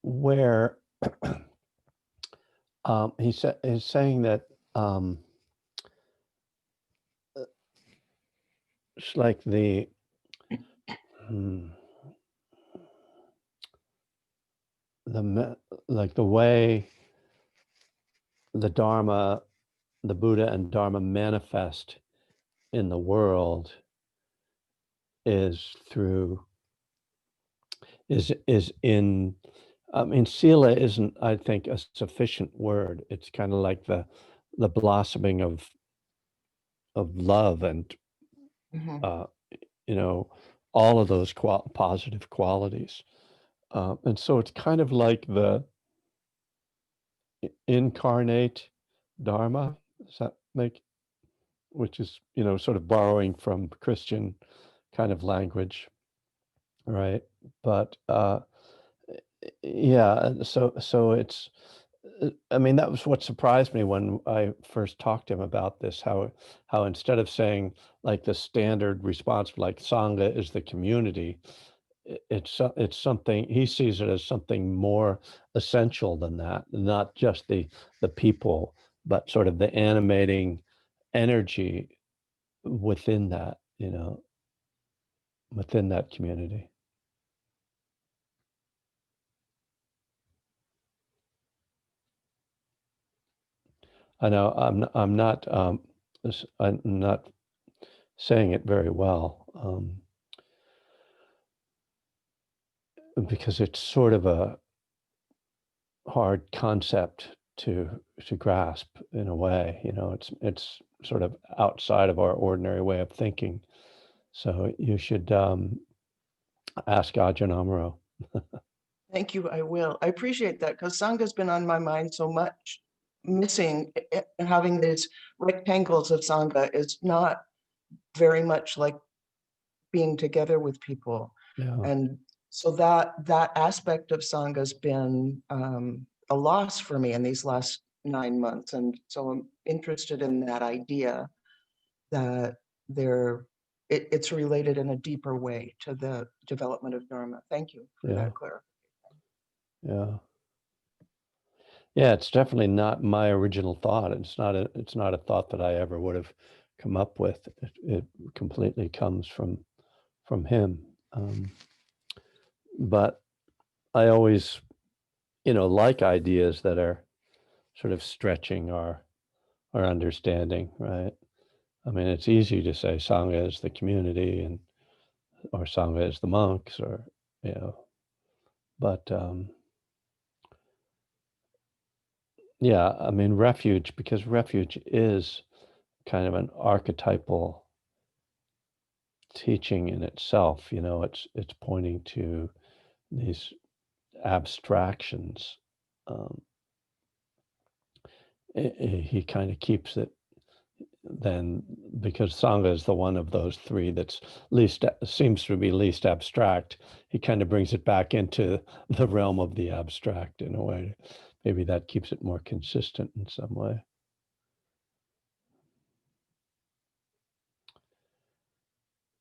where he's saying that it's like hmm, like the way the Dharma, the Buddha and Dharma manifest in the world is through is in I mean, sila isn't, I think, a sufficient word. It's kind of like the blossoming of love and Hmm. uh, you know, all of those positive qualities. And so it's kind of like the incarnate Dharma. Does that make, which is, sort of borrowing from Christian kind of language, right? But yeah, so it's I mean, that was what surprised me when I first talked to him about this, how instead of saying like the standard response, like Sangha is the community, it's something he sees it as something more essential than that, not just the people, but sort of the animating energy within that, within that community. I know I'm not saying it very well, because it's sort of a hard concept to grasp in a way. It's sort of outside of our ordinary way of thinking. So you should ask Ajahn Amaro. Thank you. I will. I appreciate that because Sangha's been on my mind so much. Missing having these rectangles of Sangha is not very much like being together with people. Yeah, And so that aspect of Sangha has been a loss for me in these last 9 months. And so I'm interested in that idea that it's related in a deeper way to the development of Dharma. Thank you for yeah, that clarification. yeah. Yeah, it's definitely not my original thought. It's not a thought that I ever would have come up with. It completely comes from him. But I always, like ideas that are sort of stretching our understanding, right? I mean, it's easy to say Sangha is the community or Sangha is the monks or, you know, but yeah, I mean, refuge, because refuge is kind of an archetypal teaching in itself. It's pointing to these abstractions. Um, he kind of keeps it then, because Sangha is the one of those three that's least seems to be least abstract. He kind of brings it back into the realm of the abstract in a way. Maybe that keeps it more consistent in some way.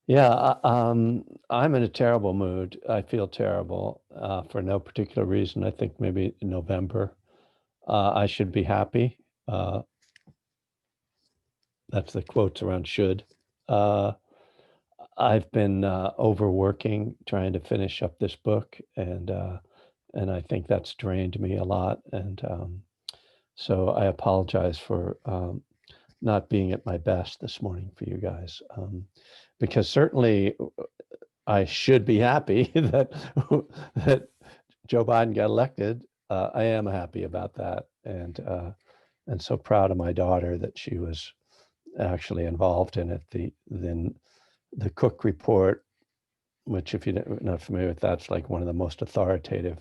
Yeah, I'm in a terrible mood. I feel terrible for no particular reason. I think maybe in November I should be happy. Uh, that's the quotes around should. Uh, I've been overworking, trying to finish up this book, and I think that's drained me a lot. And so I apologize for not being at my best this morning for you guys, because certainly I should be happy that that Joe Biden got elected. I am happy about that, and so proud of my daughter that she was actually involved in it. The Cook report, which, if you're not familiar with, that's like one of the most authoritative,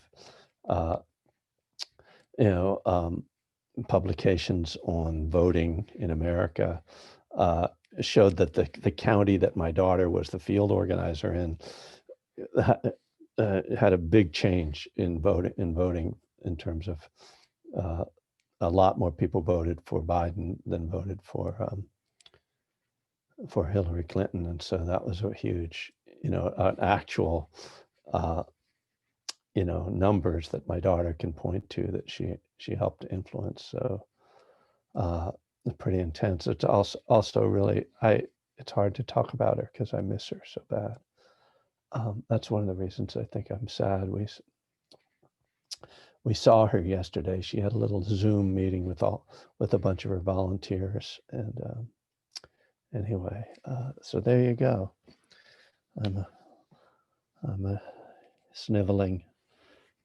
uh, you know, um, publications on voting in America, uh, showed that the county that my daughter was the field organizer in had a big change in voting in terms of uh, a lot more people voted for Biden than voted for Hillary Clinton, and so that was a huge, an actual uh, numbers that my daughter can point to that she helped influence. So pretty intense. It's also really it's hard to talk about her because I miss her so bad. That's one of the reasons I think I'm sad. We saw her yesterday. She had a little Zoom meeting with a bunch of her volunteers, and anyway, so there you go. I'm a sniveling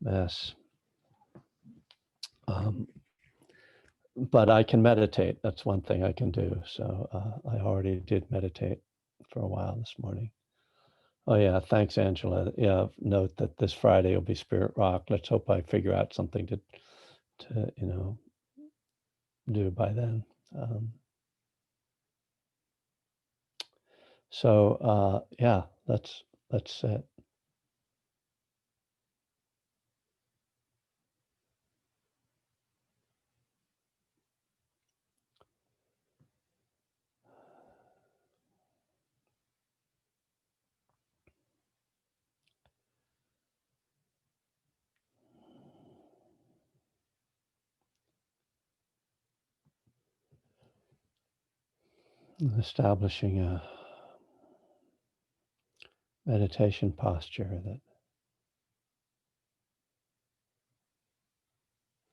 mess. But I can meditate. That's one thing I can do. So I already did meditate for a while this morning. Oh yeah, thanks, Angela. Yeah, note that this Friday will be Spirit Rock. Let's hope I figure out something to do by then. So yeah, that's it. Establishing a meditation posture that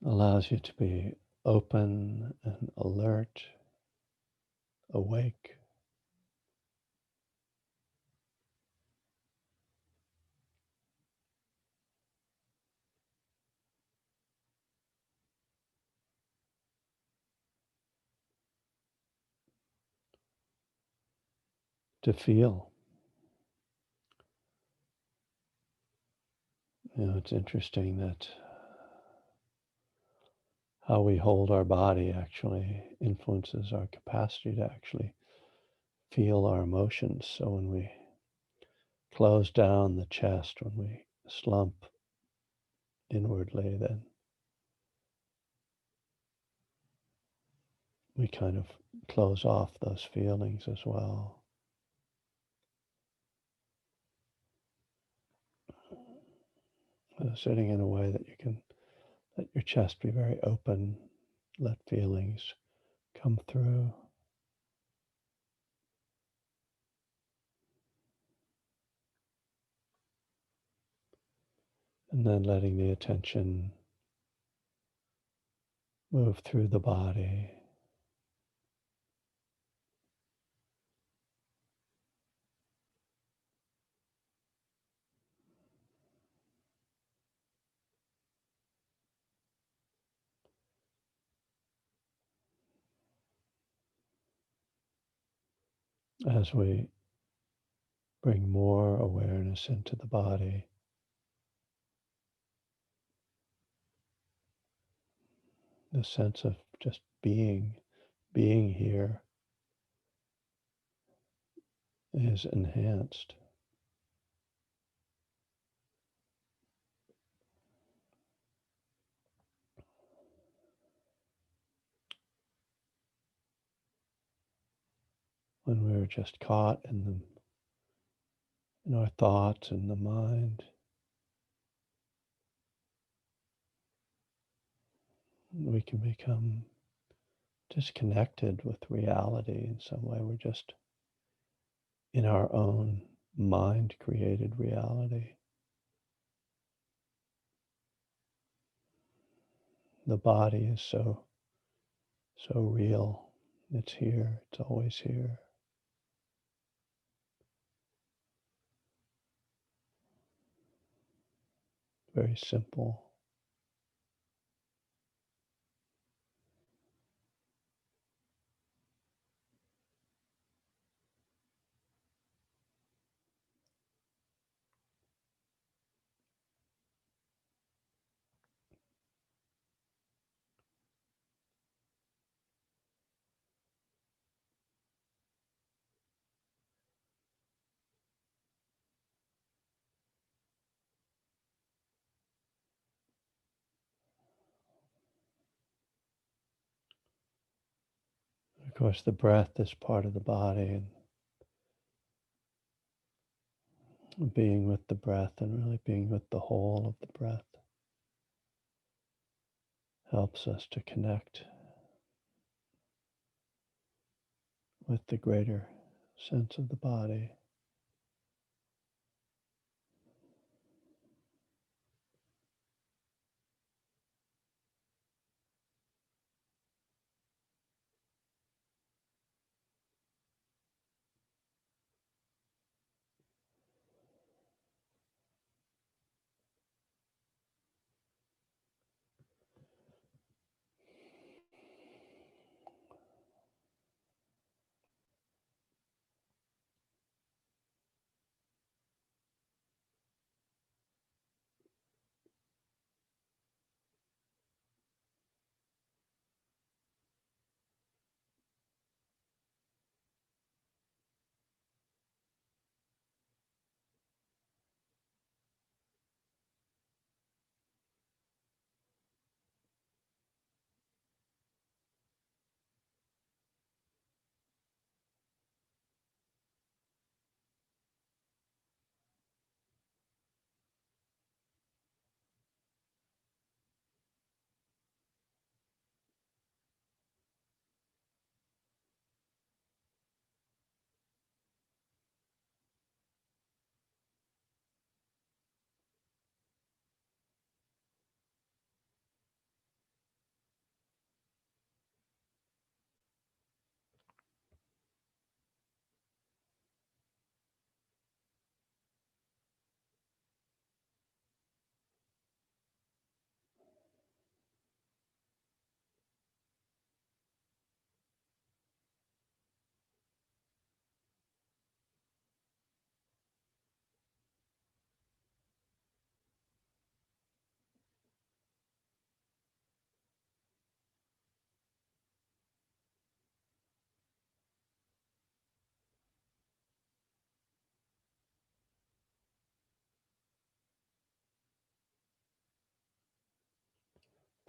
allows you to be open and alert, awake. To feel. It's interesting that how we hold our body actually influences our capacity to actually feel our emotions. So when we close down the chest, when we slump inwardly, then we kind of close off those feelings as well. Sitting in a way that you can let your chest be very open, let feelings come through. And then letting the attention move through the body. As we bring more awareness into the body, the sense of just being here is enhanced. When we're just caught in our thoughts and the mind, we can become disconnected with reality in some way. We're just in our own mind created reality. The body is so real. It's here. It's always here. Very simple. Of course, the breath is part of the body, and being with the breath and really being with the whole of the breath helps us to connect with the greater sense of the body.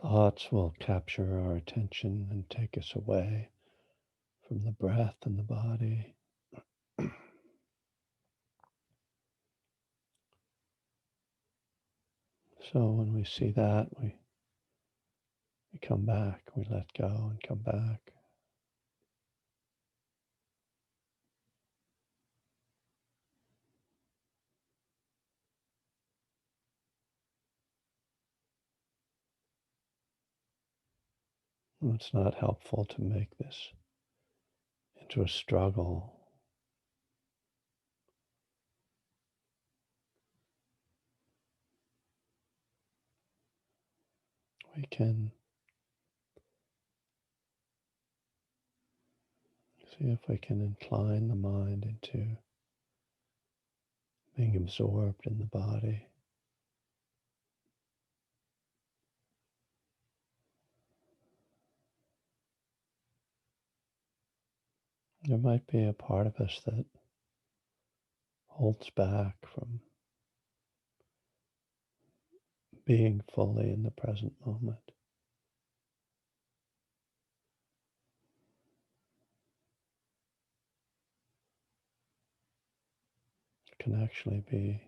Thoughts will capture our attention and take us away from the breath and the body. So when we see that, we come back, we let go and come back. It's not helpful to make this into a struggle. We can see if we can incline the mind into being absorbed in the body. There might be a part of us that holds back from being fully in the present moment. It can actually be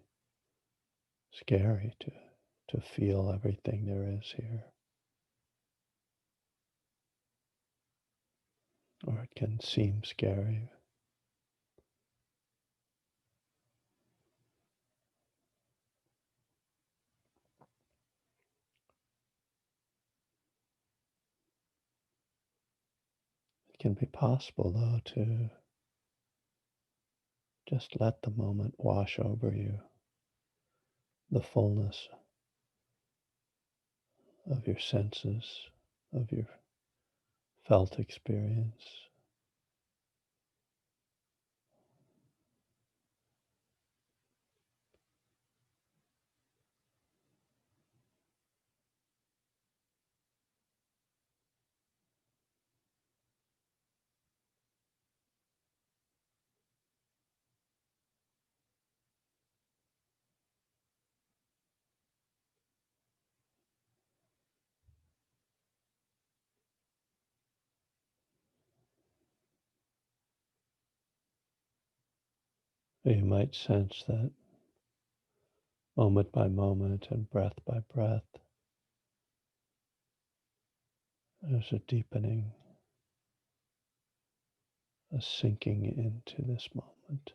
scary to feel everything there is here. Or it can seem scary. It can be possible, though, to just let the moment wash over you, the fullness of your senses, of your felt experience. You might sense that moment by moment and breath by breath. There's a deepening, a sinking into this moment.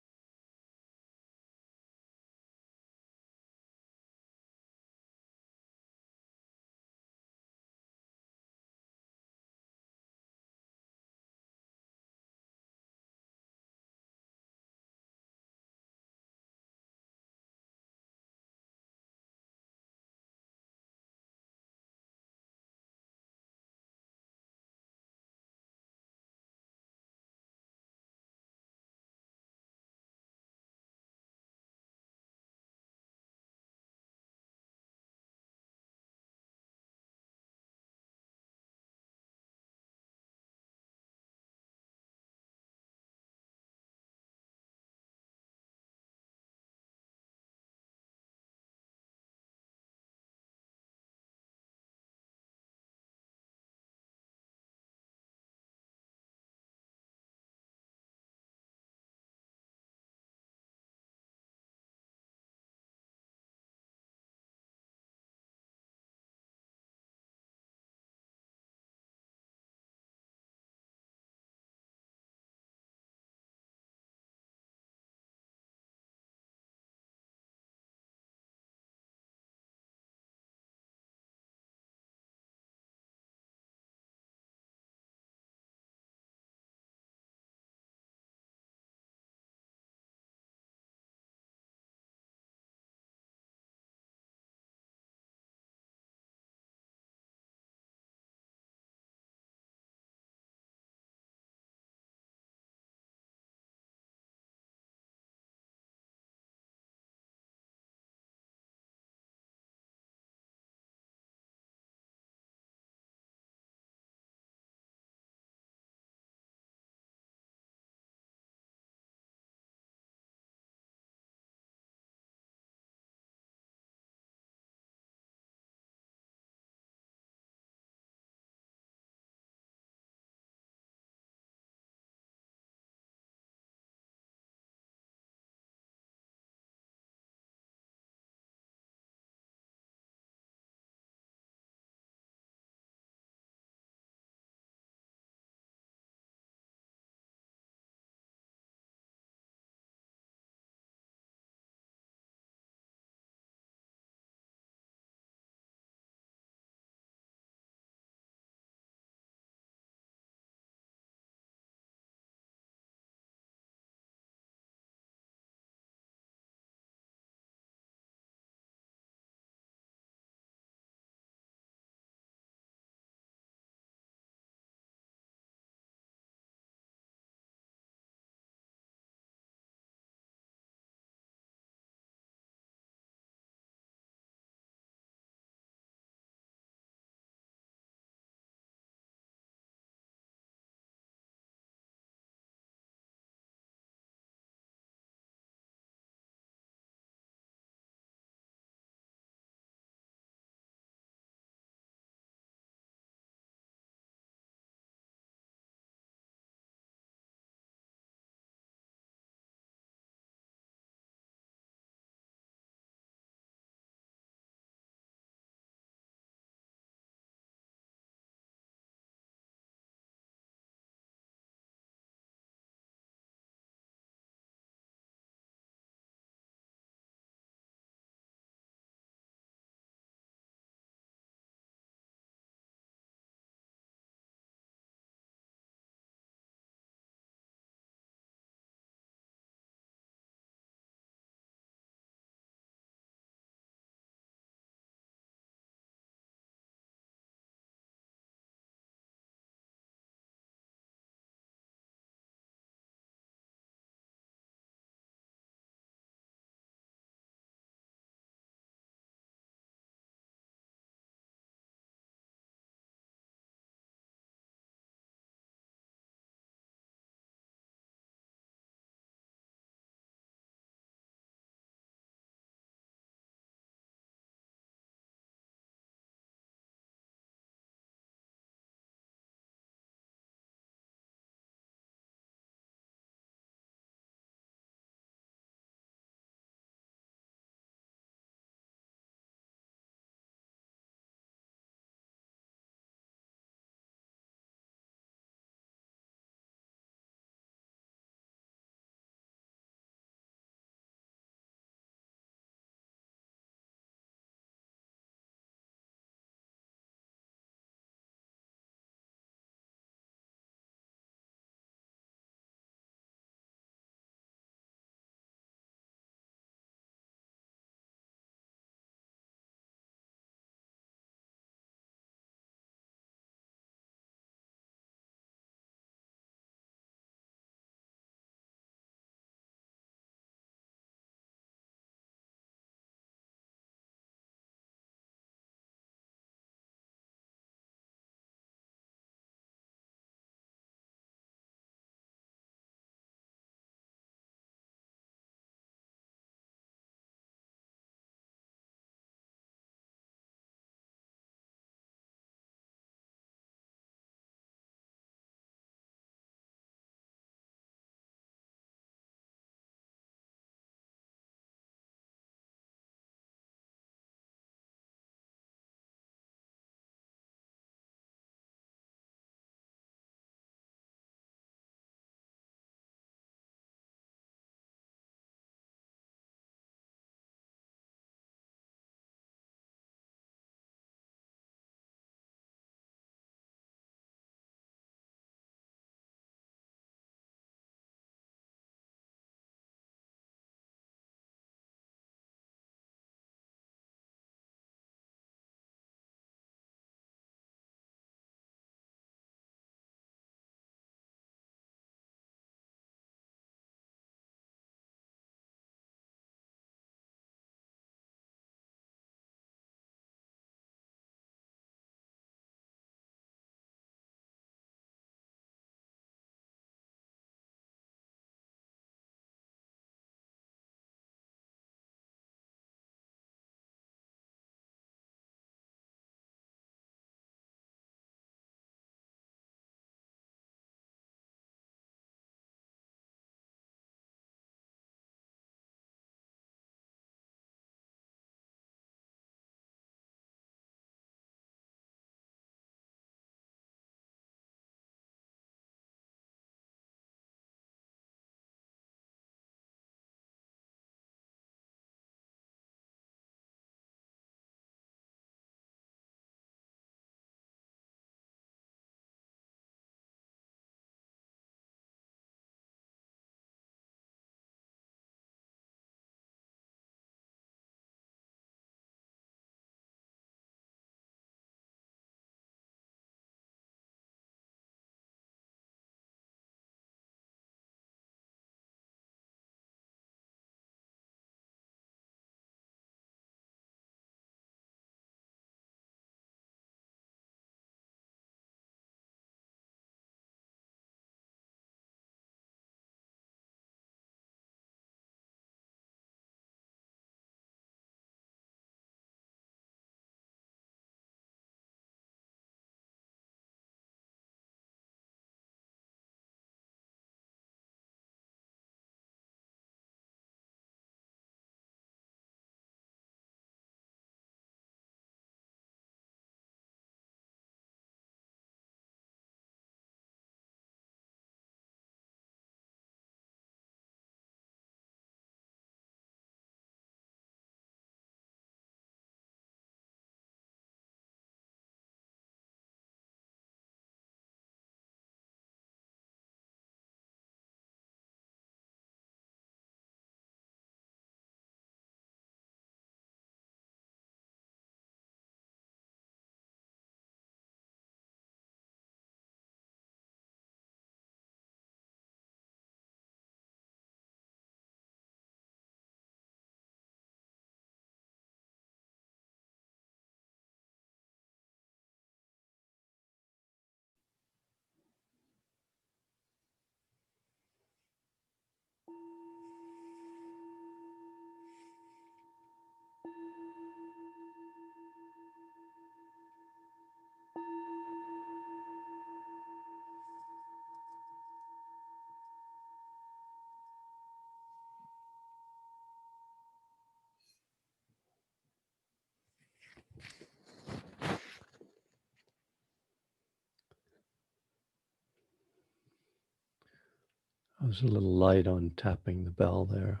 I was a little light on tapping the bell there.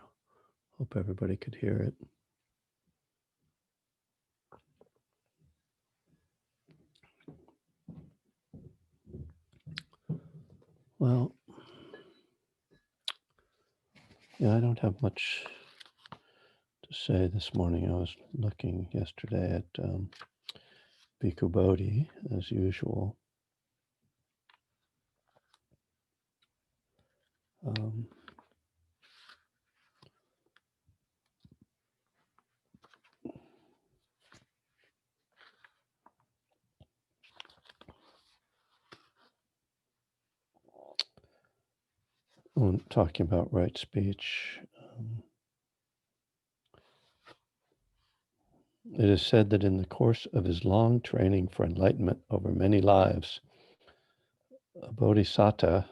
Hope everybody could hear it. Well, yeah, I don't have much to say this morning. I was looking yesterday at Bhikkhu Bodhi, as usual. Um, talking about right speech. It is said that in the course of his long training for enlightenment over many lives, a bodhisattva,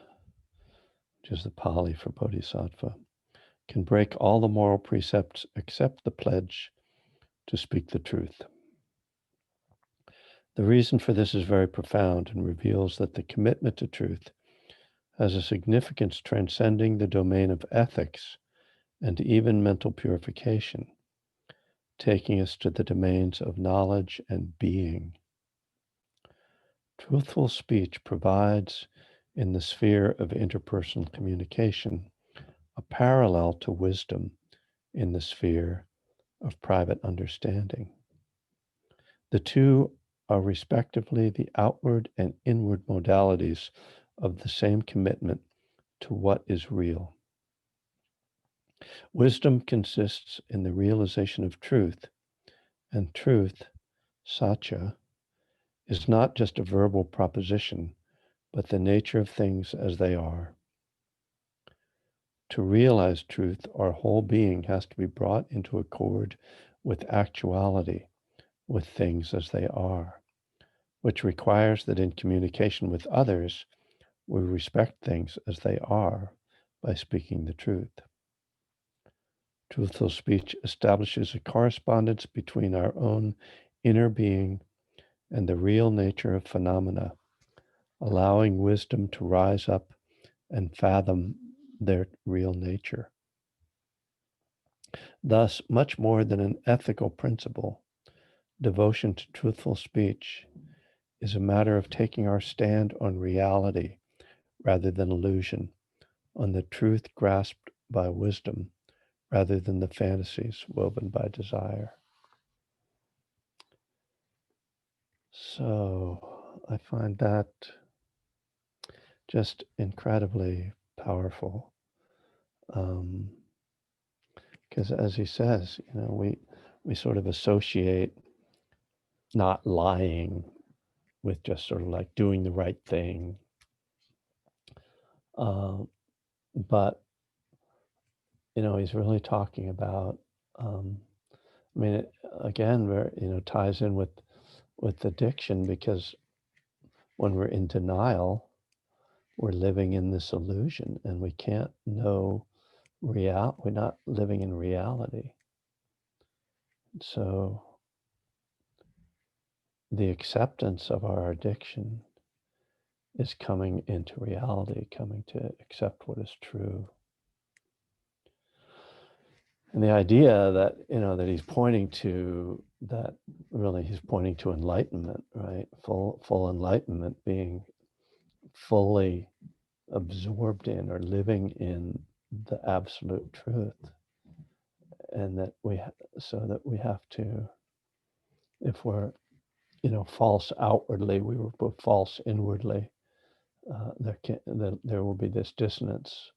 which is the Pali for bodhisattva, can break all the moral precepts except the pledge to speak the truth. The reason for this is very profound and reveals that the commitment to truth has a significance transcending the domain of ethics and even mental purification, taking us to the domains of knowledge and being. Truthful speech provides, in the sphere of interpersonal communication, a parallel to wisdom in the sphere of private understanding. The two are respectively the outward and inward modalities of the same commitment to what is real. Wisdom consists in the realization of truth, and truth, satya, is not just a verbal proposition, but the nature of things as they are. To realize truth, our whole being has to be brought into accord with actuality, with things as they are, which requires that in communication with others, we respect things as they are by speaking the truth. Truthful speech establishes a correspondence between our own inner being and the real nature of phenomena, allowing wisdom to rise up and fathom their real nature. Thus, much more than an ethical principle, devotion to truthful speech is a matter of taking our stand on reality rather than illusion, on the truth grasped by wisdom rather than the fantasies woven by desire. So I find that just incredibly powerful. Because as he says, we sort of associate not lying with just sort of like doing the right thing. But, he's really talking about, I mean, it, again, where, ties in with addiction, because when we're in denial, we're living in this illusion and we can't know we're not living in reality. So the acceptance of our addiction is coming into reality, coming to accept what is true. And the idea that, that he's pointing to, that really he's pointing to enlightenment, right? Full enlightenment, being fully absorbed in or living in the absolute truth. And that so that we have to, if we're, false outwardly, we were both false inwardly, there will be this dissonance.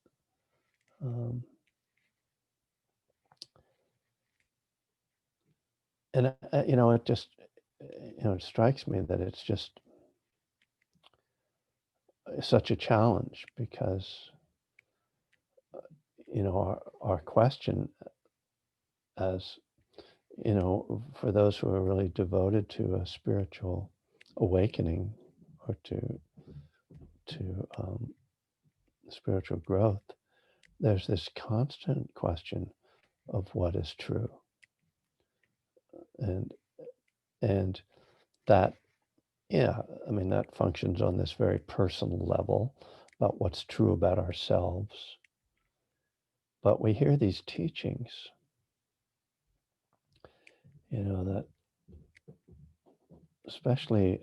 And it just, it strikes me that it's just such a challenge, because our question, as for those who are really devoted to a spiritual awakening, or to spiritual growth, there's this constant question of what is true, and that, I mean, that functions on this very personal level about what's true about ourselves, But we hear these teachings, that especially,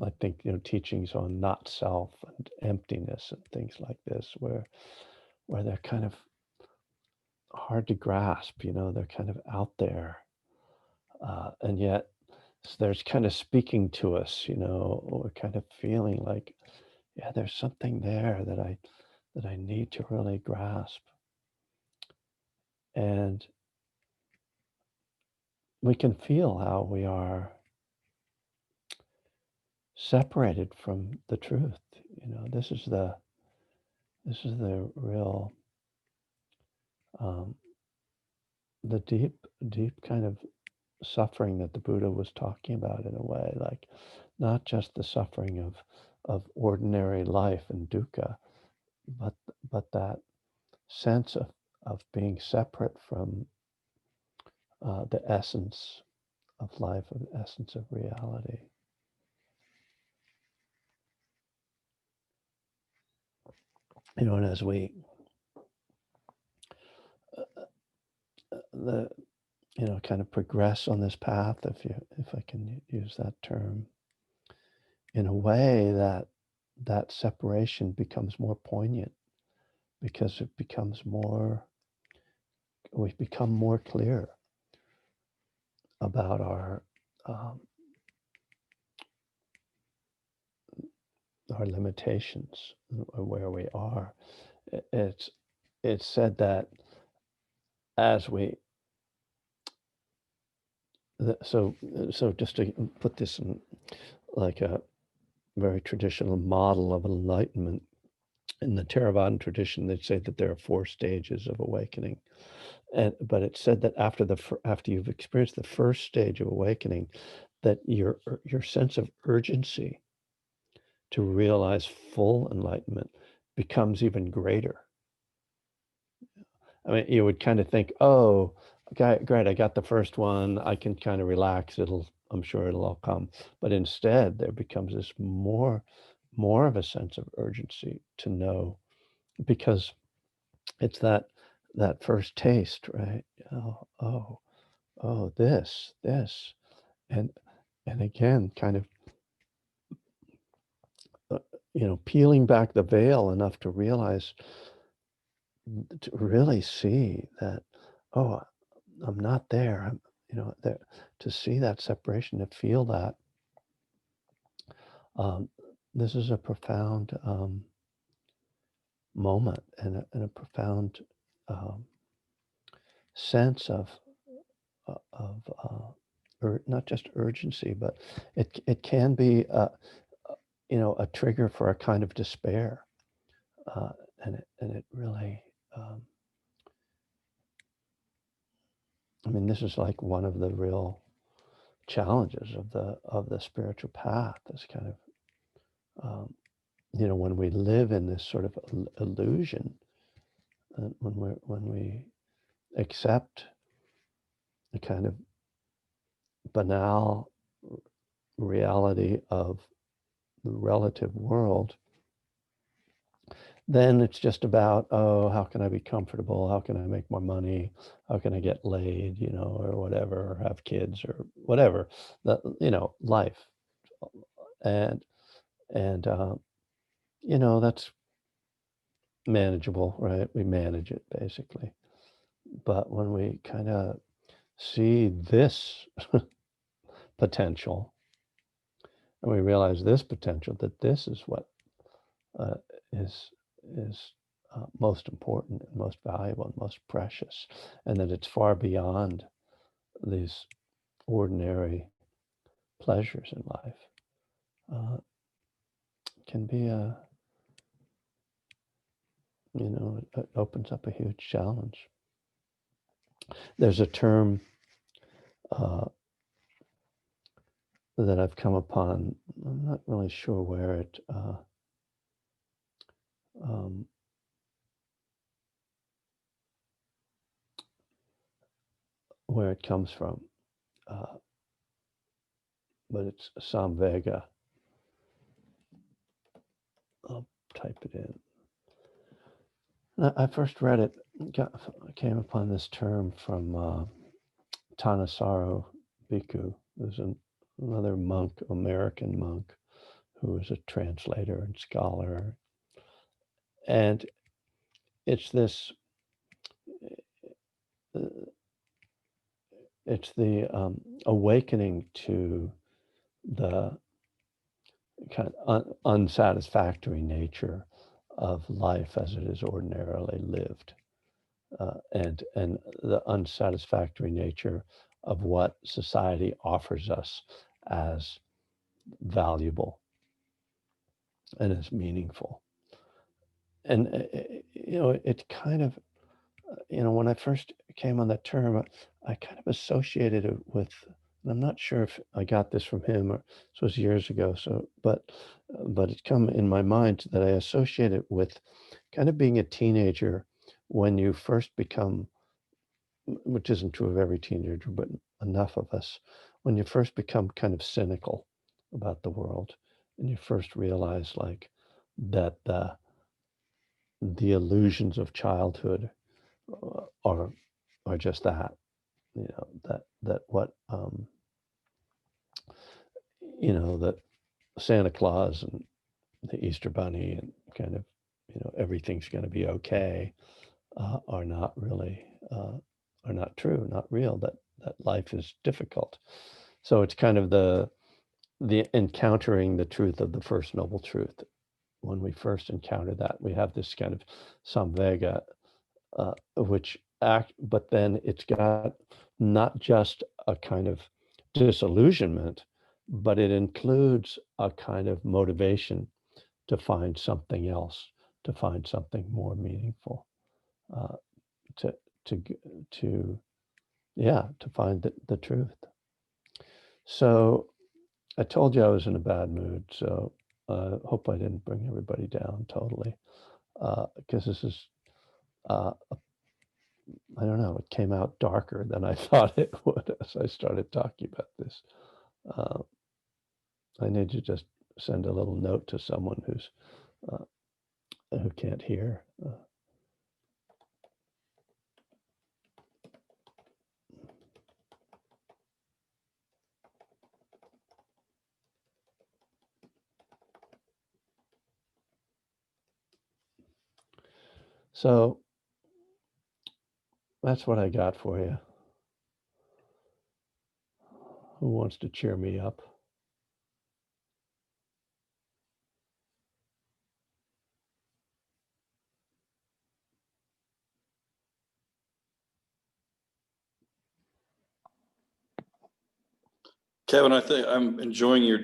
I think, teachings on not self and emptiness and things like this, where they're kind of hard to grasp, they're kind of out there. And yet there's kind of speaking to us, we're kind of feeling like, yeah, there's something there that I need to really grasp. And we can feel how we are separated from the truth. This is the real, um, the deep kind of suffering that the Buddha was talking about, in a way, like not just the suffering of ordinary life and dukkha, but that sense of being separate from the essence of life, of the essence of reality. And as we the kind of progress on this path, if I can use that term, in a way that separation becomes more poignant, because we become more clear about um, our limitations, where we are. It's said that as we so just to put this in like a very traditional model of enlightenment, in the Theravadan tradition, they say that there are 4 stages of awakening. But it's said that after you've experienced the first stage of awakening, that your sense of urgency to realize full enlightenment becomes even greater. I mean, you would kind of think, oh, okay, great, I got the first one, I can kind of relax, I'm sure it'll all come. But instead, there becomes this more of a sense of urgency to know, because it's that first taste, right? Oh, this, and again, kind of, peeling back the veil enough to realize, to really see that, oh, I'm not there. There, to see that separation, to feel that. Um, this is a profound moment, and a profound um, sense of not just urgency, but it can be a trigger for a kind of despair, and it really. I mean, this is like one of the real challenges of the spiritual path. This kind of when we live in this sort of illusion, when we accept the kind of banal reality of the relative world, then it's just about, oh, how can I be comfortable? How can I make more money? How can I get laid, or whatever, or have kids or whatever, life. And that's manageable, right? We manage it, basically. But when we kind of see this potential, and we realize this potential, that this is what uh, is is most important and most valuable and most precious, and that it's far beyond these ordinary pleasures in life, uh, can be it opens up a huge challenge. There's a term uh, that I've come upon. I'm not really sure um, where it comes from, uh, but it's Samvega. I'll type it in. I first read it I came upon this term from Thanissaro Bhikkhu, who's another monk, American monk, who was a translator and scholar. And it's this, uh, it's the awakening to the kind of unsatisfactory nature of life as it is ordinarily lived, and the unsatisfactory nature of what society offers us as valuable and as meaningful. And it kind of, when I first came on that term, I kind of associated it with, and I'm not sure if I got this from him or this was years ago. So, but it's come in my mind that I associate it with kind of being a teenager when you first become, which isn't true of every teenager, but enough of us, when you first become kind of cynical about the world, and you first realize like that the illusions of childhood are just that, that what that Santa Claus and the Easter Bunny and kind of everything's going to be okay, are not really, are not true, not real. That life is difficult. So it's kind of the encountering the truth of the first noble truth. When we first encounter that, we have this kind of samvega, which act, but then it's got not just a kind of disillusionment, but it includes a kind of motivation to find something else, to find something more meaningful, uh, to to to yeah, to find the truth. So I told you I was in a bad mood, so I hope I didn't bring everybody down totally, because this is, I don't know, it came out darker than I thought it would as I started talking about this. Uh, I need to just send a little note to someone uh, who can't hear. So that's what I got for you. Who wants to cheer me up? Kevin, I think I'm enjoying your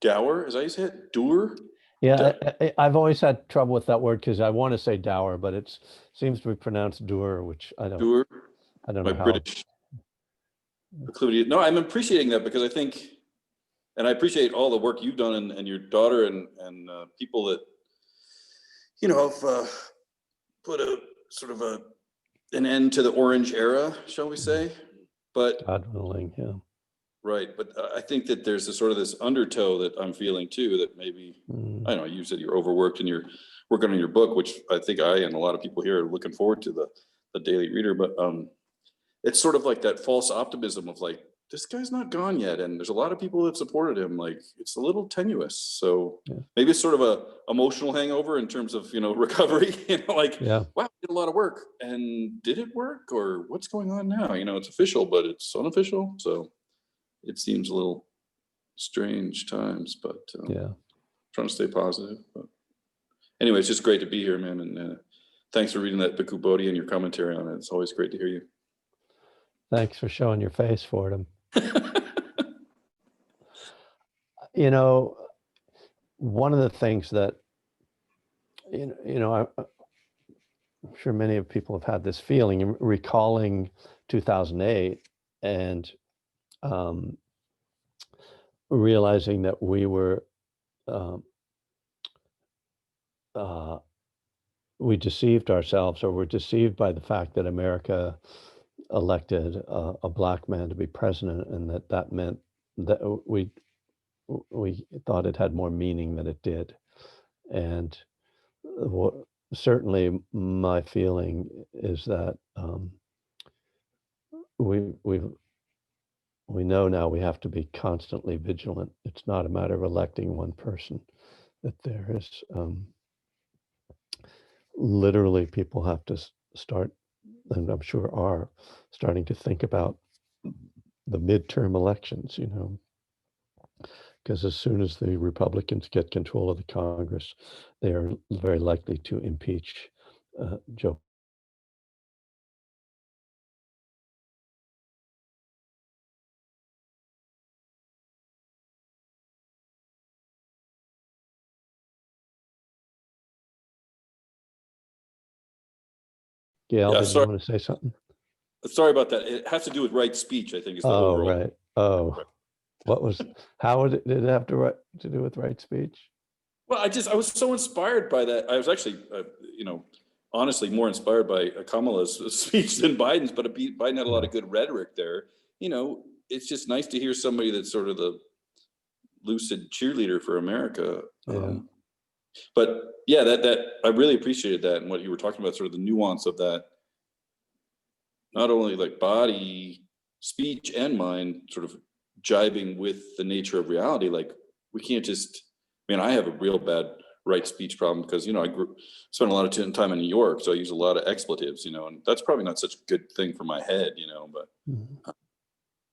dower. Is that how you say it? Doer? Yeah, I've always had trouble with that word because I want to say dower, but it seems to be pronounced doer, which I don't Doer? know My how. British proclivity. No, I'm appreciating that because I think, and I appreciate all the work you've done and your daughter and people that, have put a sort of an end to the orange era, shall we say? But God willing, yeah. right, but I think that there's a sort of this undertow that I'm feeling too, that maybe, I don't know, you said you're overworked and you're working on your book, which I think I and a lot of people here are looking forward to the daily reader, but it's sort of like that false optimism of like, this guy's not gone yet. And there's a lot of people that supported him. Like, it's a little tenuous. So Yeah. maybe it's sort of a emotional hangover in terms of, recovery, like, Yeah. wow, we did a lot of work and did it work or what's going on now? It's official, but it's unofficial. So it seems a little strange times, but Yeah. trying to stay positive. But anyway, it's just great to be here, man. And thanks for reading that Bhikkhu Bodhi and your commentary on it. It's always great to hear you. Thanks for showing your face for them. One of the things that, I'm sure many of people have had this feeling, recalling 2008 and realizing that we were, um, we deceived ourselves, or were deceived by the fact that America elected a black man to be president, and that meant that we thought it had more meaning than it did. And certainly my feeling is that we know now we have to be constantly vigilant. It's not a matter of electing one person, that there is literally people have to start, and I'm sure are starting to think about the midterm elections, because as soon as the Republicans get control of the Congress, they are very likely to impeach Joe. Gail, Yeah, did you sorry, want to say something? sorry about that. It has to do with right speech, I think, is the Oh, overall. right. Oh, what was, how did it have to do with right speech? Well, I was so inspired by that. I was actually, honestly more inspired by Kamala's speech than Biden's, but Biden had a lot of good rhetoric there. It's just nice to hear somebody that's sort of the lucid cheerleader for America. Yeah. But yeah, that I really appreciated that, and what you were talking about, sort of the nuance of that, not only like body, speech, and mind, sort of jibing with the nature of reality. Like, we can't just. I mean, I have a real bad right speech problem because I spent a lot of time in New York, so I use a lot of expletives, and that's probably not such a good thing for my head, but.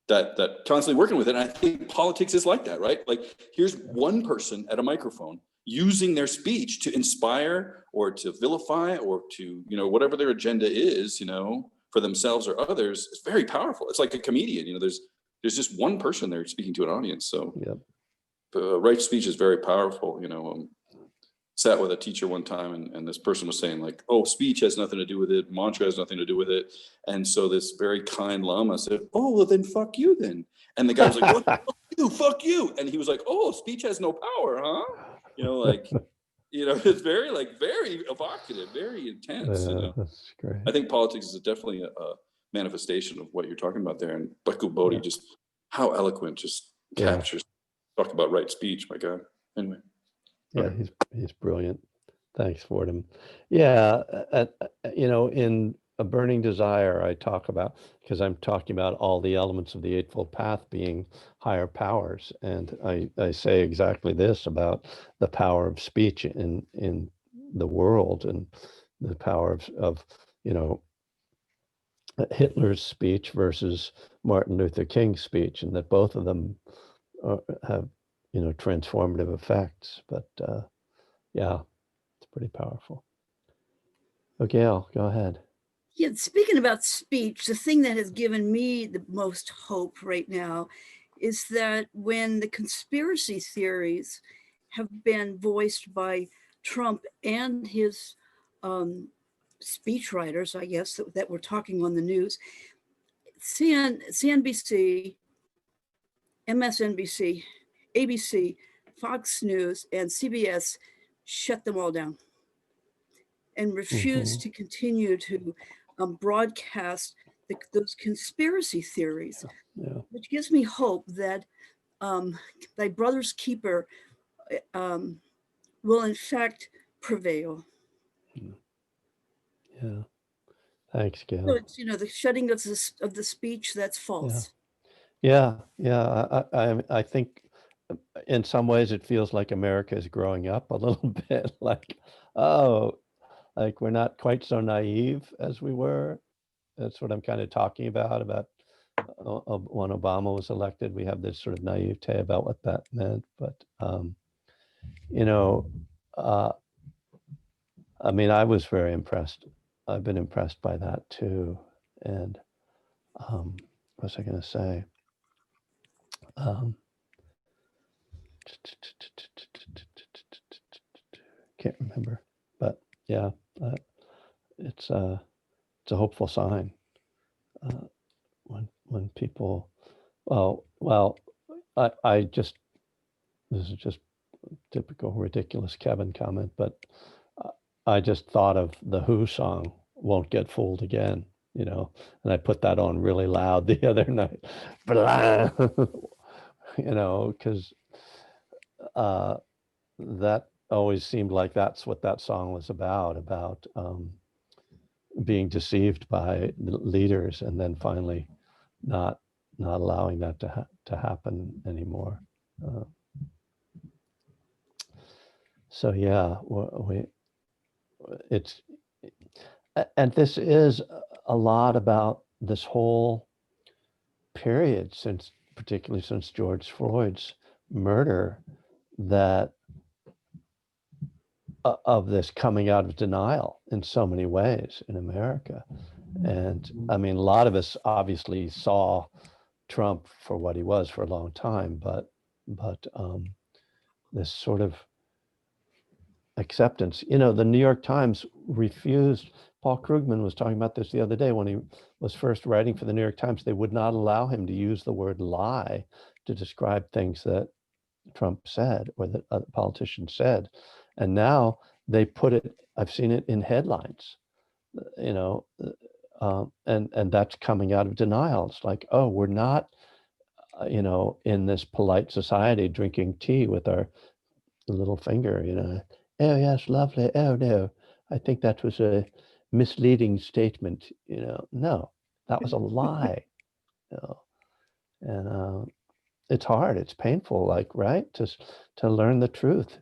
That constantly working with it. And I think politics is like that, right? Like, here's one person at a microphone using their speech to inspire or to vilify or to, whatever their agenda is, for themselves or others. It's very powerful. It's like a comedian, there's just one person there speaking to an audience. So right speech is very powerful. Sat with a teacher one time, and this person was saying, like, oh, speech has nothing to do with it, mantra has nothing to do with it. And so this very kind lama said, oh, well, then fuck you then. And the guy was like, what? Fuck you. And he was like, oh, speech has no power, huh? It's very evocative, very intense. That's great. I think politics is definitely a manifestation of what you're talking about there. And Bhikkhu Bodhi, just how eloquent, just captures, talk about right speech, my God. Anyway. Yeah, he's brilliant. Thanks, Fordham. Yeah, in A Burning Desire, I talk about, because I'm talking about all the elements of the Eightfold Path being higher powers, and I say exactly this about the power of speech in the world, and the power of Hitler's speech versus Martin Luther King's speech, and that both of them have transformative effects. But yeah, it's pretty powerful. Okay, Gail, go ahead. Yeah, speaking about speech, the thing that has given me the most hope right now is that when the conspiracy theories have been voiced by Trump and his speechwriters, I guess, that were talking on the news, CNBC, MSNBC, ABC, Fox News, and CBS shut them all down and refused to continue to broadcast those conspiracy theories, which gives me hope that thy brother's keeper will in fact prevail. Yeah, thanks, Gail. So it's the shutting of the speech that's false. Yeah. I think in some ways it feels like America is growing up a little bit, like, oh, like we're not quite so naive as we were. That's what I'm kind of talking about when Obama was elected. We have this sort of naivete about what that meant, but I mean, I was very impressed. I've been impressed by that too. And what was I going to say? Can't remember, but yeah, it's a hopeful sign when people. Well, I just, this is just typical ridiculous Kevin comment, but I just thought of the Who song "Won't Get Fooled Again," and I put that on really loud the other night, because that always seemed like that's what that song was about being deceived by the leaders and then finally not allowing that to happen anymore. So yeah, it's, and this is a lot about this whole period since, particularly since George Floyd's murder, that of this coming out of denial in so many ways in America. And I mean, a lot of us obviously saw Trump for what he was for a long time, but this sort of acceptance, the New York Times refused. Paul Krugman was talking about this the other day when he was first writing for the New York Times. They would not allow him to use the word lie to describe things that Trump said or that other politicians said. And now they put it, I've seen it in headlines, and that's coming out of denial. It's like, oh, we're not, in this polite society drinking tea with our little finger, oh yes, lovely, oh no, I think that was a misleading statement, no, that was a lie, and it's hard, it's painful, like, right, to learn the truth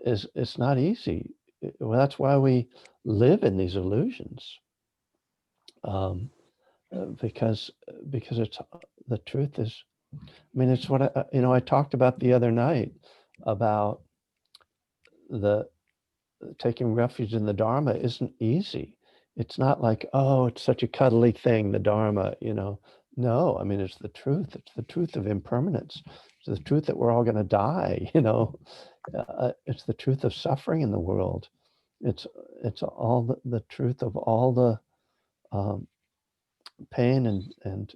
it's not easy. Well, that's why we live in these illusions, because it's the truth is, I mean, it's what I talked about the other night about the taking refuge in the Dharma isn't easy. It's not like, oh, it's such a cuddly thing, the Dharma, No, I mean, it's the truth. It's the truth of impermanence. It's the truth that we're all going to die, It's the truth of suffering in the world. It's all the truth of all the pain and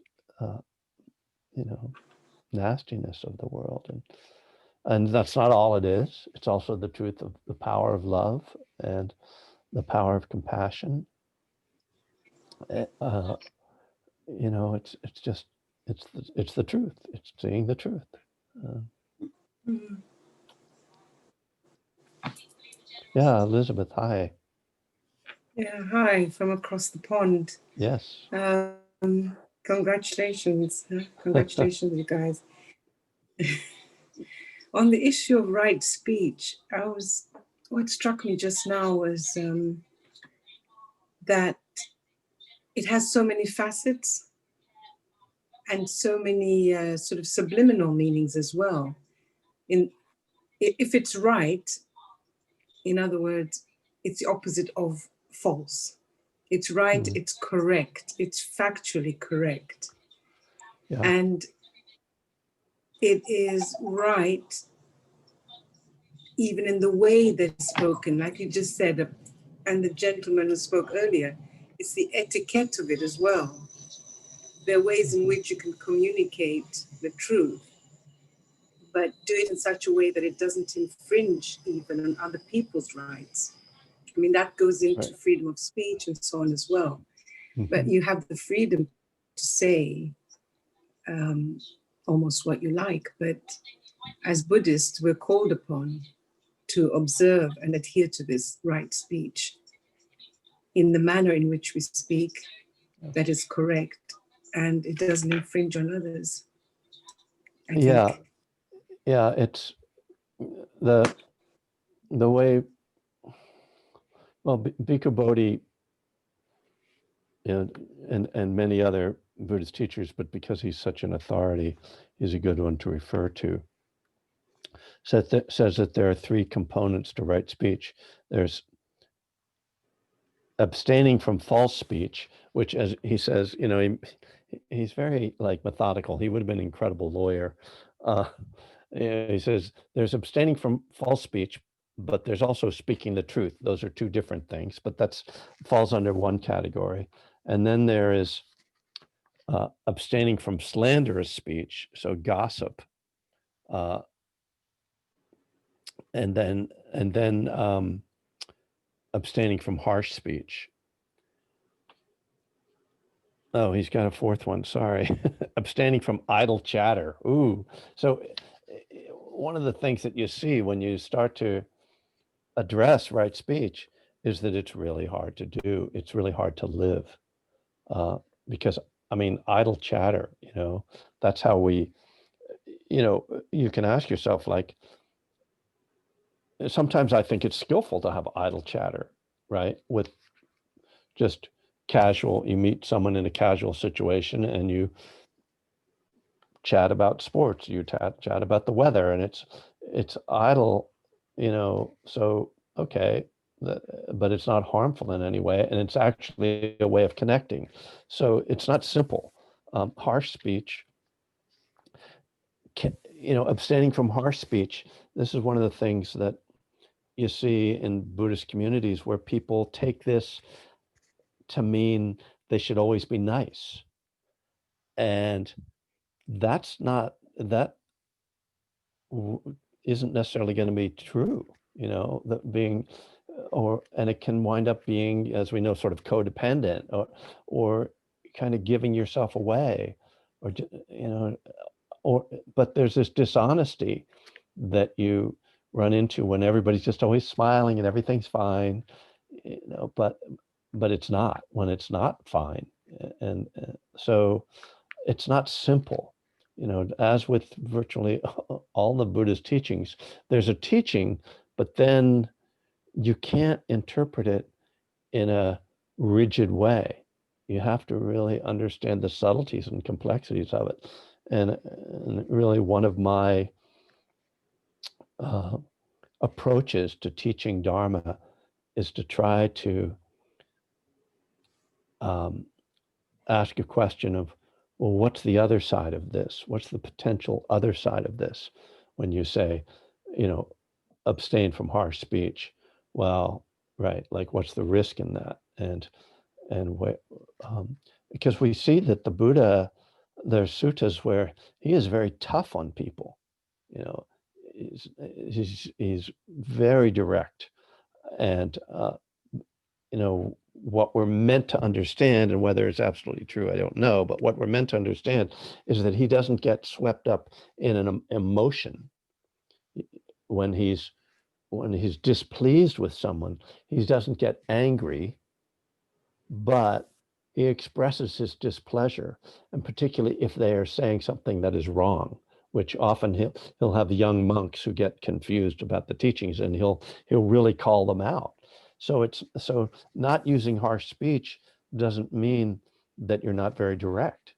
nastiness of the world. And that's not all it is. It's also the truth of the power of love and the power of compassion. It's just it's the truth. It's seeing the truth. Yeah, Elizabeth, hi. Yeah, hi from across the pond. Yes. Congratulations, congratulations, you guys. On the issue of right speech, what struck me just now was that it has so many facets and so many sort of subliminal meanings as well. If it's right, in other words, it's the opposite of false. It's right, it's correct, it's factually correct. Yeah. And it is right even in the way that it's spoken, like you just said, and the gentleman who spoke earlier, it's the etiquette of it as well. There are ways in which you can communicate the truth, but do it in such a way that it doesn't infringe even on other people's rights. I mean, that goes into freedom of speech and so on as well. But you have the freedom to say almost what you like. But as Buddhists, we're called upon to observe and adhere to this right speech in the manner in which we speak that is correct and it doesn't infringe on others. Yeah, it's the way, well, Bhikkhu Bodhi, and many other Buddhist teachers, but because he's such an authority, he's a good one to refer to. Says that there are three components to right speech. There's abstaining from false speech, which, as he says, he's very methodical. He would have been an incredible lawyer. He says there's abstaining from false speech, but there's also speaking the truth. Those are two different things, but that's falls under one category. And then there is abstaining from slanderous speech, so gossip, and then abstaining from harsh speech. Oh, he's got a fourth one. Sorry. Abstaining from idle chatter. Ooh. So one of the things that you see when you start to address right speech is that it's really hard to do. It's really hard to live. Because I mean, idle chatter, that's how we, you can ask yourself, like, sometimes I think it's skillful to have idle chatter, right? With just casual, you meet someone in a casual situation and you chat about sports, you chat about the weather, and it's idle, so okay, but it's not harmful in any way, and it's actually a way of connecting. So it's not simple. Harsh speech, abstaining from harsh speech, this is one of the things that you see in Buddhist communities where people take this to mean they should always be nice. And that isn't necessarily going to be true, that being, and it can wind up being, as we know, sort of codependent, or kind of giving yourself away, or, but there's this dishonesty that you run into when everybody's just always smiling and everything's fine, but it's not, when it's not fine. And so it's not simple, as with virtually all the Buddha's teachings. There's a teaching, but then you can't interpret it in a rigid way. You have to really understand the subtleties and complexities of it. And really, one of my approaches to teaching Dharma is to try to ask a question of, well, what's the other side of this? What's the potential other side of this? When you say, abstain from harsh speech, well, right, like, what's the risk in that? And because we see that the Buddha, there's suttas where he is very tough on people. He's very direct, and what we're meant to understand, and whether it's absolutely true, I don't know, but what we're meant to understand is that he doesn't get swept up in an emotion. When he's displeased with someone, he doesn't get angry, but he expresses his displeasure, and particularly if they are saying something that is wrong, which often he'll have young monks who get confused about the teachings, and he'll really call them out. So not using harsh speech doesn't mean that you're not very direct,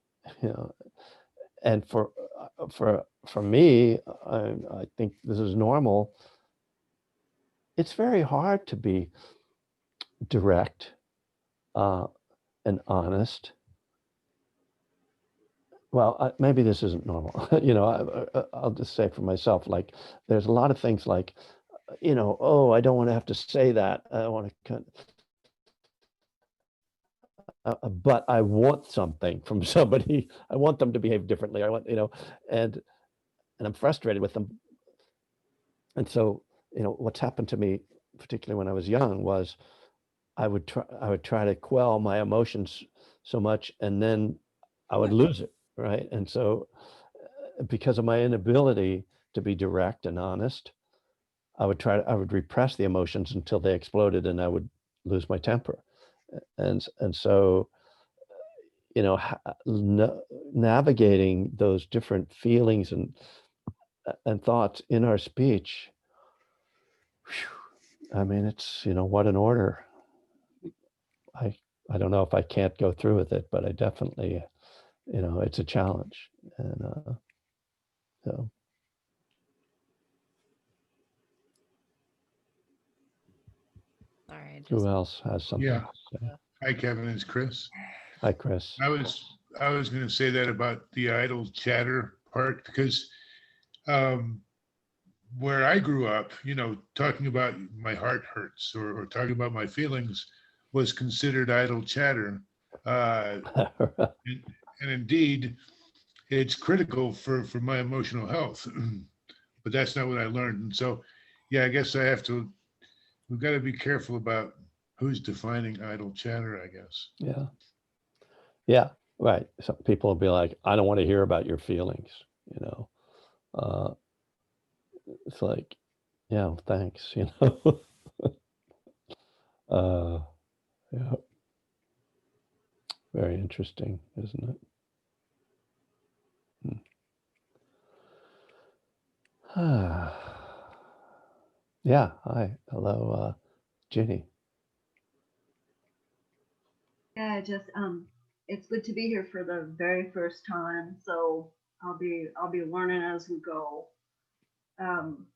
And for me, I think this is normal. It's very hard to be direct and honest. Well, maybe this isn't normal. I'll just say for myself, like, there's a lot of things like, oh, I don't want to have to say that. I don't want to, but I want something from somebody. I want them to behave differently. I want, and I'm frustrated with them. And so, what's happened to me, particularly when I was young, was I would try to quell my emotions so much, and then I would lose it, right? And so, because of my inability to be direct and honest, I would repress the emotions until they exploded, and I would lose my temper. And so, navigating those different feelings and thoughts in our speech, I mean, it's, what an order. I don't know if I can't go through with it, but I definitely, it's a challenge. And so. All right. Who else has something Yeah. to say? Hi, Kevin, it's Chris. Hi, Chris. I was going to say that about the idle chatter part, because where I grew up, talking about my heart hurts or talking about my feelings was considered idle chatter. And indeed, it's critical for my emotional health, but that's not what I learned. And so, yeah, I guess we've got to be careful about who's defining idle chatter, I guess. Yeah. Yeah, right. Some people will be like, I don't want to hear about your feelings, it's like, yeah, thanks, Uh, yeah, very interesting, isn't it? Yeah, hi, hello, Ginny. Yeah, just it's good to be here for the very first time. So I'll be learning as we go. Um,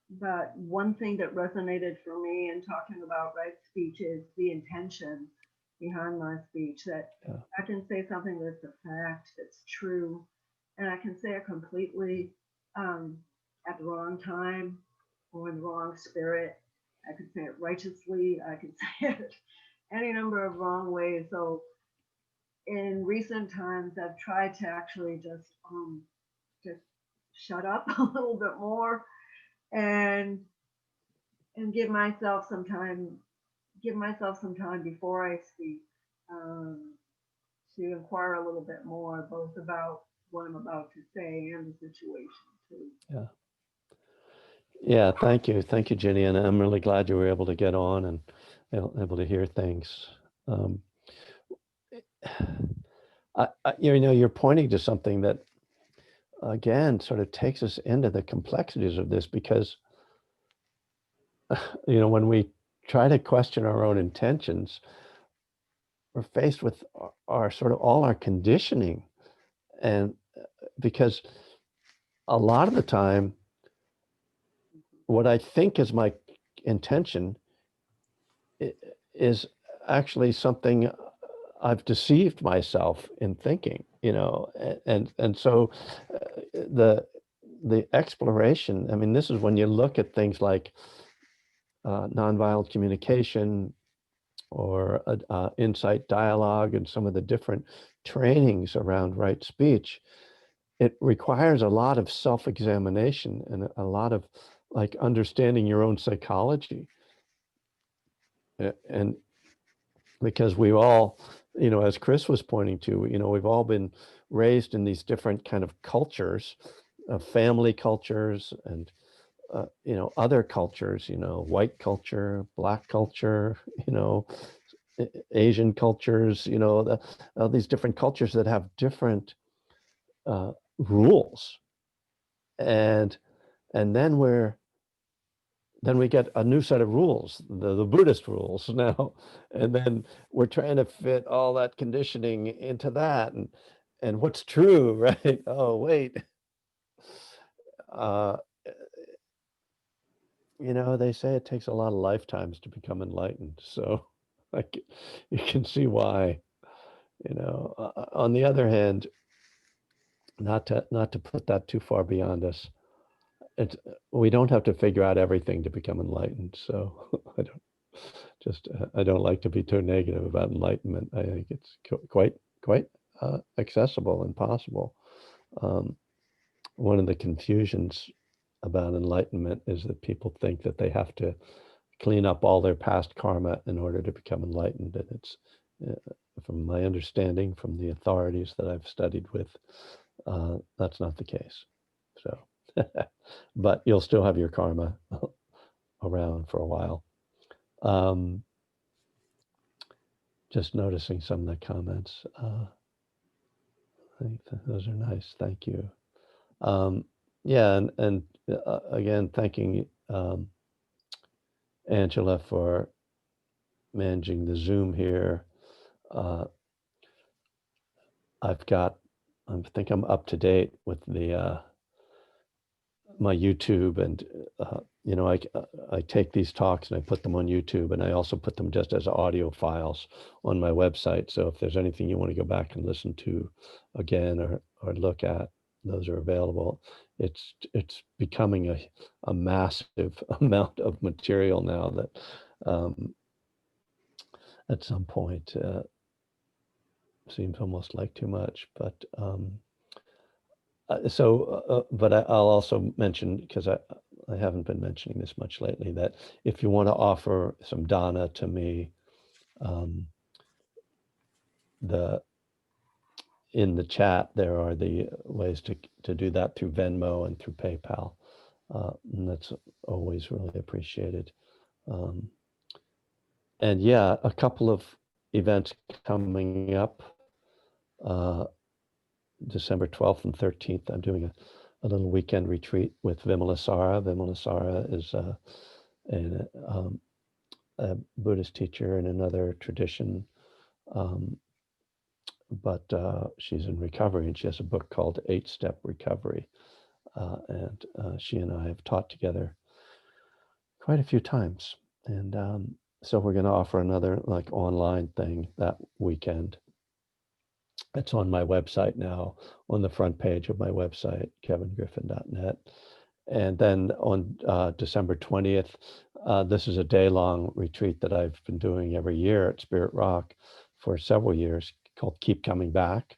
but one thing that resonated for me in talking about right speech is the intention behind my speech. That Yeah. I can say something that's a fact, that's true, and I can say it completely at the wrong time or in the wrong spirit. I could say it righteously. I could say it any number of wrong ways. So in recent times, I've tried to actually just shut up a little bit more and give myself some time, before I speak, um, to inquire a little bit more, both about what I'm about to say and the situation too. Yeah. Yeah, thank you, Ginny, and I'm really glad you were able to get on and able to hear things. You're pointing to something that, again, sort of takes us into the complexities of this, because when we try to question our own intentions, we're faced with our sort of all our conditioning, and because a lot of the time, what I think is my intention is actually something I've deceived myself in thinking, and so the exploration. I mean, this is when you look at things like nonviolent communication or insight dialogue and some of the different trainings around right speech. It requires a lot of self-examination and a lot of like understanding your own psychology. And because we all, as Chris was pointing to, we've all been raised in these different kind of cultures, family cultures and, other cultures, white culture, black culture, Asian cultures, all these different cultures that have different rules. And then we get a new set of rules, the Buddhist rules now, and then we're trying to fit all that conditioning into that, and what's true, right? Oh, wait. Uh, they say it takes a lot of lifetimes to become enlightened, so like you can see why. On the other hand, not to put that too far beyond us. We don't have to figure out everything to become enlightened. So I don't like to be too negative about enlightenment. I think it's quite accessible and possible. One of the confusions about enlightenment is that people think that they have to clean up all their past karma in order to become enlightened. And it's, from my understanding, from the authorities that I've studied with, that's not the case. So, but you'll still have your karma around for a while. Just noticing some of the comments. I think those are nice. Thank you. Yeah, and again, thanking Angela for managing the Zoom here. I think I'm up to date with the my YouTube, and I take these talks and I put them on YouTube, and I also put them just as audio files on my website. So if there's anything you want to go back and listen to again or look at, those are available. It's becoming a massive amount of material now that at some point seems almost like too much, but but I'll also mention, because I haven't been mentioning this much lately, that if you want to offer some dana to me, in the chat, there are the ways to do that through Venmo and through PayPal. And that's always really appreciated. And yeah, a couple of events coming up. December 12th and 13th, I'm doing a little weekend retreat with Vimalasara. Vimalasara is a Buddhist teacher in another tradition, but she's in recovery, and she has a book called 8-Step Recovery. And she and I have taught together quite a few times. And so we're going to offer another like online thing that weekend. It's on my website now, on the front page of my website, kevingriffin.net. And then on December 20th, this is a day-long retreat that I've been doing every year at Spirit Rock for several years, called Keep Coming Back,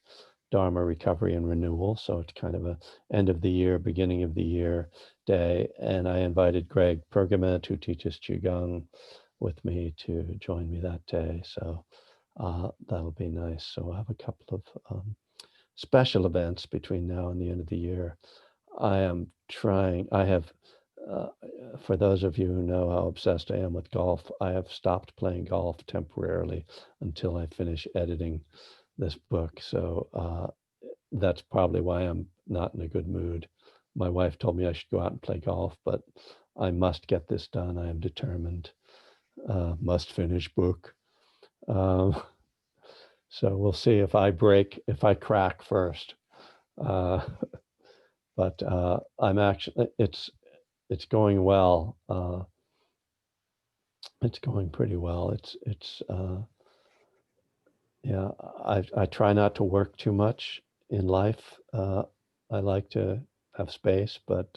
Dharma Recovery and Renewal. So it's kind of a end of the year, beginning of the year day. And I invited Greg Pergament, who teaches Qigong, with me to join me that day. So that'll be nice. So we'll have a couple of special events between now and the end of the year. I have, for those of you who know how obsessed I am with golf, I have stopped playing golf temporarily until I finish editing this book. So that's probably why I'm not in a good mood. My wife told me I should go out and play golf, but I must get this done. I am determined. Must finish book. So we'll see if I crack first. But I'm actually, it's going well. It's going pretty well. Yeah, I try not to work too much in life. I like to have space, but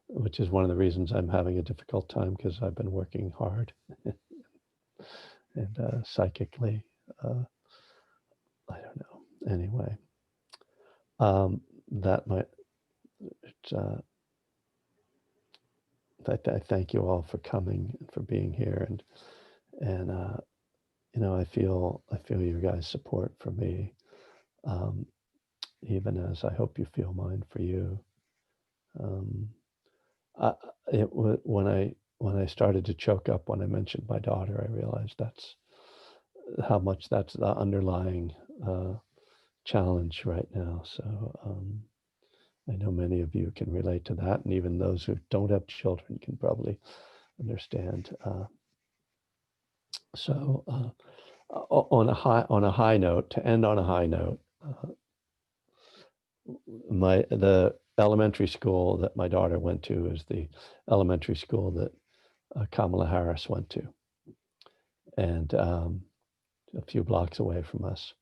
which is one of the reasons I'm having a difficult time, because I've been working hard and psychically, I don't know. Anyway, that might. I thank you all for coming and for being here, and you know, I feel your guys' support for me, even as I hope you feel mine for you. When I started to choke up when I mentioned my daughter, I realized that's how much that's the underlying challenge right now. So I know many of you can relate to that, and even those who don't have children can probably understand. So on a high note, to end on a high note, the elementary school that my daughter went to is the elementary school that Kamala Harris went to, and a few blocks away from us.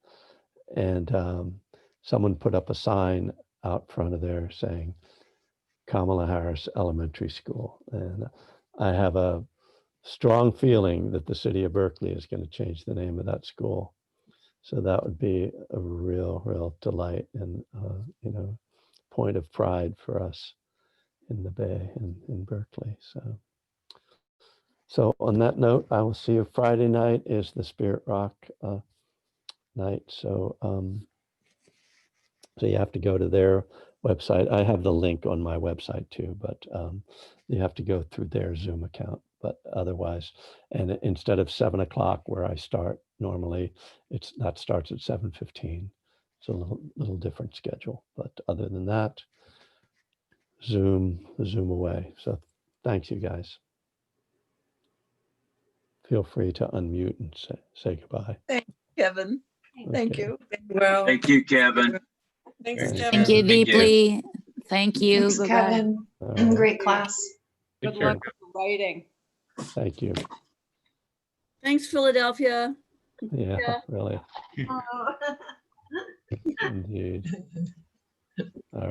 And someone put up a sign out front of there saying Kamala Harris Elementary School. And I have a strong feeling that the city of Berkeley is going to change the name of that school. So that would be a real delight and, you know, point of pride for us in the Bay, in Berkeley. So on that note, I will see you Friday night is the Spirit Rock night. So so you have to go to their website. I have the link on my website too, but you have to go through their Zoom account. But otherwise, and instead of 7 o'clock where I start normally, that starts at 7:15. It's a little different schedule, but other than that, Zoom away. So thanks, you guys. Feel free to unmute and say goodbye. Thank you, Kevin. Thank Okay. you. Well, Thank you, Kevin. thanks, Thanks, Kevin. Thank you Kevin. deeply. Thank you. Thanks, Bye-bye. Kevin. All right. Great class. Take Good care. luck with the writing. Thank you. Thanks, Philadelphia. Yeah, Yeah. really, Oh. indeed. All right.